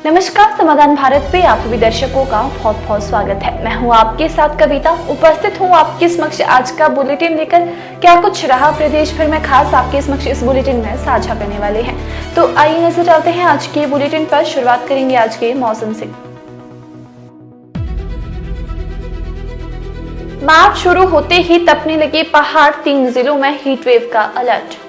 नमस्कार, समाधान भारत पे आप सभी दर्शकों का बहुत बहुत स्वागत है। मैं हूं आपके साथ कविता, उपस्थित हूं आपके समक्ष आज का बुलेटिन लेकर। क्या कुछ रहा प्रदेश भर में खास आपके समक्ष इस बुलेटिन में साझा करने वाले हैं। तो आइए नजर डालते हैं आज के बुलेटिन पर। शुरुआत करेंगे आज के मौसम से। मार्च शुरू होते ही तपने लगे पहाड़, 3 जिलों में हीटवेव का अलर्ट।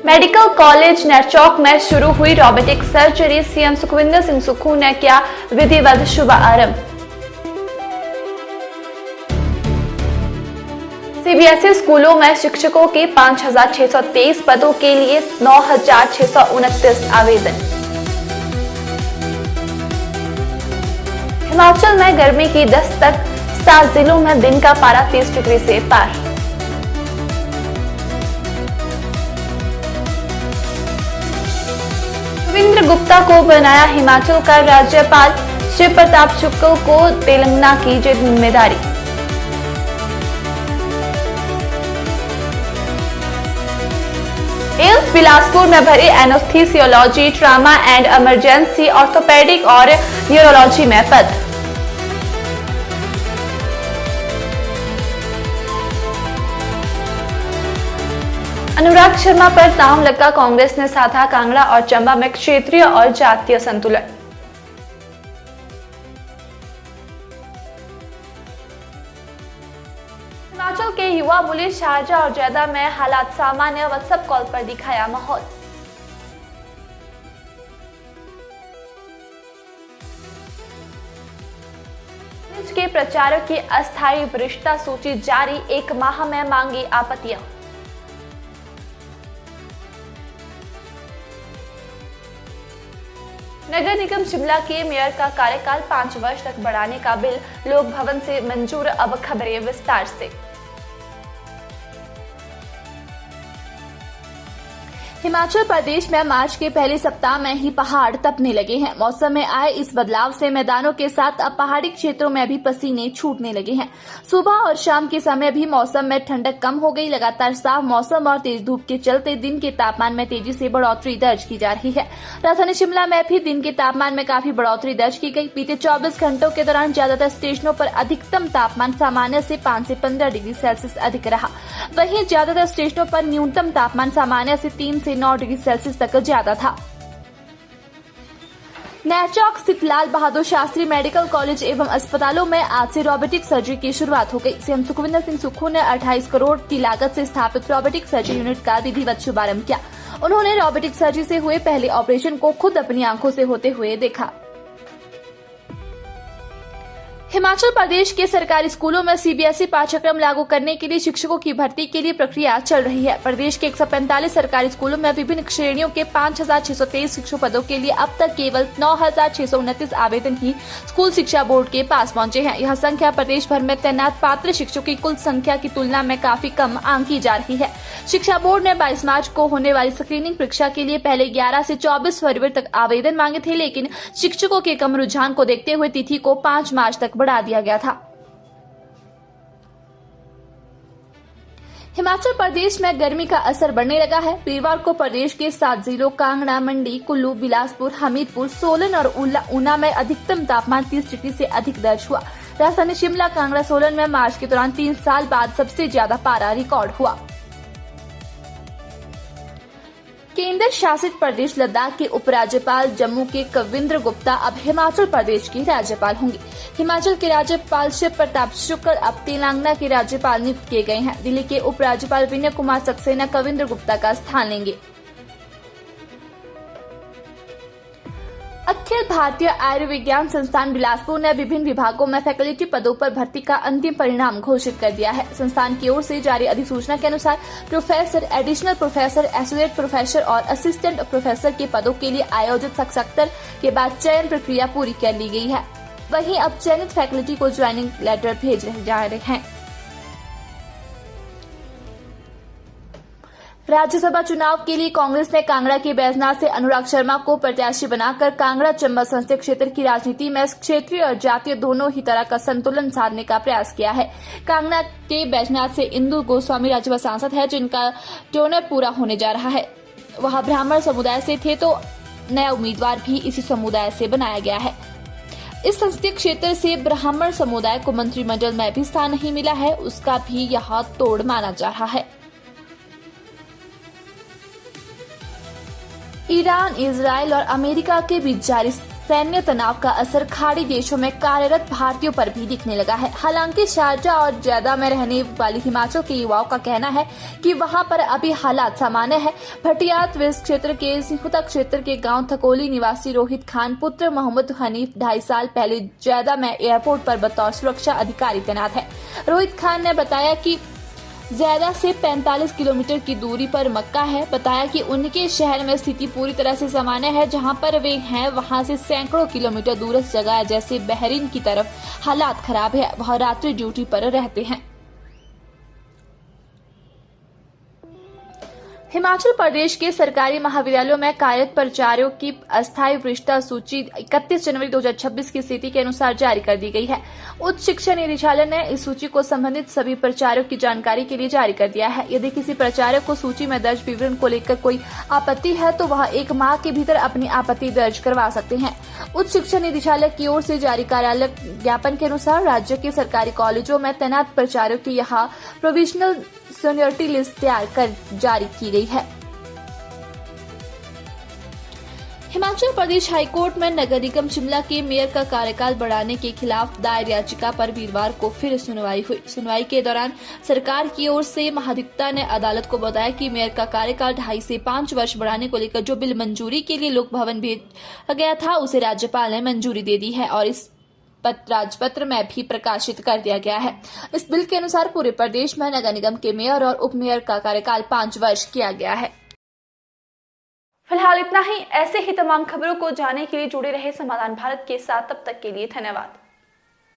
मेडिकल कॉलेज नेरचौक में शुरू हुई robotic surgery, CM Sukhvinder Singh Sukhu ने किया विधिवत शुभारंभ। सीबीएसई स्कूलों में शिक्षकों के 5,623 पदों के लिए 9,629 आवेदन। हिमाचल में गर्मी की दस्तक, 7 जिलों में दिन का पारा 30 डिग्री से पार। रविंद्र गुप्ता को बनाया हिमाचल का राज्यपाल, शिव प्रताप शुक्ल को तेलंगाना की जिम्मेदारी। एम्स बिलासपुर में भरे anaesthesiology, trauma and emergency, orthopaedic और न्यूरोलॉजी में पद। अनुराग शर्मा पर दांव लगा, कांग्रेस ने साधा कांगड़ा और चंबा में क्षेत्रीय और जातीय संतुलन। हिमाचल के युवा बोले, शारजा और जैदा में हालात सामान्य, व्हाट्सएप कॉल पर दिखाया माहौल। कांग्रेस के प्रचारक की अस्थायी वरिष्ठता सूची जारी, 1 माह में मांगी आपत्तियां। नगर निगम शिमला के मेयर का कार्यकाल 5 वर्ष तक बढ़ाने का बिल लोक भवन से मंजूर। अब खबरें विस्तार से। हिमाचल प्रदेश में मार्च के पहले सप्ताह में ही पहाड़ तपने लगे हैं। मौसम में आए इस बदलाव से मैदानों के साथ अब पहाड़ी क्षेत्रों में भी पसीने छूटने लगे हैं। सुबह और शाम के समय भी मौसम में ठंडक कम हो गई। लगातार साफ मौसम और तेज धूप के चलते दिन के तापमान में तेजी से बढ़ोतरी दर्ज की जा रही है। राजधानी शिमला में भी दिन के तापमान में काफी बढ़ोतरी दर्ज की गई। बीते 24 घंटों के दौरान ज्यादातर स्टेशनों पर अधिकतम तापमान सामान्य से 5 से 15 डिग्री सेल्सियस अधिक रहा। वहीं ज्यादातर स्टेशनों पर न्यूनतम तापमान सामान्य से 3 से 9 डिग्री सेल्सियस तक ज्यादा था। नेरचौक स्थित लाल बहादुर शास्त्री मेडिकल कॉलेज एवं अस्पतालों में आज से रोबोटिक सर्जरी की शुरुआत हो गई। सीएम सुखविंदर सिंह सुक्खू ने 28 करोड़ की लागत से स्थापित रोबोटिक सर्जरी यूनिट का विधिवत शुभारंभ किया। उन्होंने रोबोटिक सर्जरी से हुए पहले ऑपरेशन को खुद अपनी आंखों से होते हुए देखा। हिमाचल प्रदेश के सरकारी स्कूलों में सीबीएसई पाठ्यक्रम लागू करने के लिए शिक्षकों की भर्ती के लिए प्रक्रिया चल रही है। प्रदेश के 145 सरकारी स्कूलों में विभिन्न श्रेणियों के 5,623 शिक्षक पदों के लिए अब तक केवल 9,629 आवेदन ही स्कूल शिक्षा बोर्ड के पास पहुंचे हैं। यह संख्या प्रदेश भर में तैनात पात्र शिक्षकों की कुल संख्या की तुलना में काफी कम आंकी जा रही है। शिक्षा बोर्ड ने 22 मार्च को होने वाली स्क्रीनिंग परीक्षा के लिए पहले 11 से 24 फरवरी तक आवेदन मांगे थे, लेकिन शिक्षकों के कम रुझान को देखते हुए तिथि को 5 मार्च तक बढ़ा दिया गया था। हिमाचल प्रदेश में गर्मी का असर बढ़ने लगा है। वीरवार को प्रदेश के 7 जिलों कांगड़ा, मंडी, कुल्लू, बिलासपुर, हमीरपुर, सोलन और ऊना में अधिकतम तापमान 30 डिग्री से अधिक दर्ज हुआ। राजधानी शिमला, कांगड़ा, सोलन में मार्च के दौरान 3 साल बाद सबसे ज्यादा पारा रिकॉर्ड हुआ। केंद्र शासित प्रदेश लद्दाख के उपराज्यपाल जम्मू के कविंद्र गुप्ता अब हिमाचल प्रदेश के राज्यपाल होंगे। हिमाचल के राज्यपाल शिव प्रताप शुक्ल अब तेलंगाना के राज्यपाल नियुक्त किए गए हैं। दिल्ली के उपराज्यपाल विनय कुमार सक्सेना कविंद्र गुप्ता का स्थान लेंगे। अखिल भारतीय आयुर्विज्ञान संस्थान बिलासपुर ने विभिन्न विभागों में फैकल्टी पदों पर भर्ती का अंतिम परिणाम घोषित कर दिया है। संस्थान की ओर से जारी अधिसूचना के अनुसार professor, additional professor, associate professor और असिस्टेंट प्रोफेसर के पदों के लिए आयोजित साक्षात्कार के बाद चयन प्रक्रिया पूरी कर ली गई है। वहीं अब चयनित फैकल्टी को ज्वाइनिंग लेटर भेजे जा रहे हैं। राज्यसभा चुनाव के लिए कांग्रेस ने कांगड़ा के बैजनाथ से अनुराग शर्मा को प्रत्याशी बनाकर कांगड़ा चंबा संसदीय क्षेत्र की राजनीति में क्षेत्रीय और जातीय दोनों ही तरह का संतुलन साधने का प्रयास किया है। कांगड़ा के बैजनाथ से इंदु गोस्वामी राज्यसभा सांसद है, जिनका टर्न पूरा होने जा रहा है। वह ब्राह्मण समुदाय से थे, तो नया उम्मीदवार भी इसी समुदाय से बनाया गया है। इस संसदीय क्षेत्र से ब्राह्मण समुदाय को मंत्रिमंडल में भी स्थान नहीं मिला है, उसका भी यहाँ तोड़ माना जा रहा है। ईरान, इजराइल और अमेरिका के बीच जारी सैन्य तनाव का असर खाड़ी देशों में कार्यरत भारतीयों पर भी दिखने लगा है। हालांकि शारजाह और जैदा में रहने वाली हिमाचल के युवाओं का कहना है कि वहां पर अभी हालात सामान्य है। भटियात वेस्ट क्षेत्र के सिंहुता क्षेत्र के गांव थकोली निवासी रोहित खान पुत्र मोहम्मद हनीफ 2.5 साल पहले जैदा में एयरपोर्ट पर बतौर सुरक्षा अधिकारी तैनात है। रोहित खान ने बताया कि ज़्यादा से 45 किलोमीटर की दूरी पर मक्का है। बताया कि उनके शहर में स्थिति पूरी तरह से सामान्य है। जहां पर वे हैं वहां से सैकड़ों किलोमीटर दूरस्थ जगह जैसे बहरीन की तरफ हालात खराब है। वह रात्रि ड्यूटी पर रहते हैं। हिमाचल प्रदेश के सरकारी महाविद्यालयों में कार्यरत प्राचार्यों की अस्थायी वरिष्ठता सूची 31 जनवरी 2026 की स्थिति के अनुसार जारी कर दी गई है। उच्च शिक्षा निदेशालय ने इस सूची को संबंधित सभी प्राचार्यों की जानकारी के लिए जारी कर दिया है। यदि किसी प्राचार्य को सूची में दर्ज विवरण को लेकर कोई आपत्ति है तो वह 1 माह के भीतर अपनी आपत्ति दर्ज करवा सकते हैं। उच्च शिक्षा निदेशालय की ओर से जारी कार्यालय ज्ञापन के अनुसार राज्य के सरकारी कॉलेजों में तैनात प्राचार्यों की यहाँ प्रोविजनल सीनियरिटी लिस्ट तैयार कर जारी की गई है। हिमाचल प्रदेश हाईकोर्ट में नगर निगम शिमला के मेयर का कार्यकाल बढ़ाने के खिलाफ दायर याचिका पर वीरवार को फिर सुनवाई हुई। सुनवाई के दौरान सरकार की ओर से महाधिवक्ता ने अदालत को बताया कि मेयर का कार्यकाल 2.5 से 5 वर्ष बढ़ाने को लेकर जो बिल मंजूरी के लिए लोक भवन भेजा गया था उसे राज्यपाल ने मंजूरी दे दी है और इस राजपत्र में भी प्रकाशित कर दिया गया है। इस बिल के अनुसार पूरे प्रदेश में नगर निगम के मेयर और उप मेयर का कार्यकाल 5 वर्ष किया गया है। फिलहाल इतना ही। ऐसे ही तमाम खबरों को जानने के लिए जुड़े रहे समाधान भारत के साथ। तब तक के लिए धन्यवाद।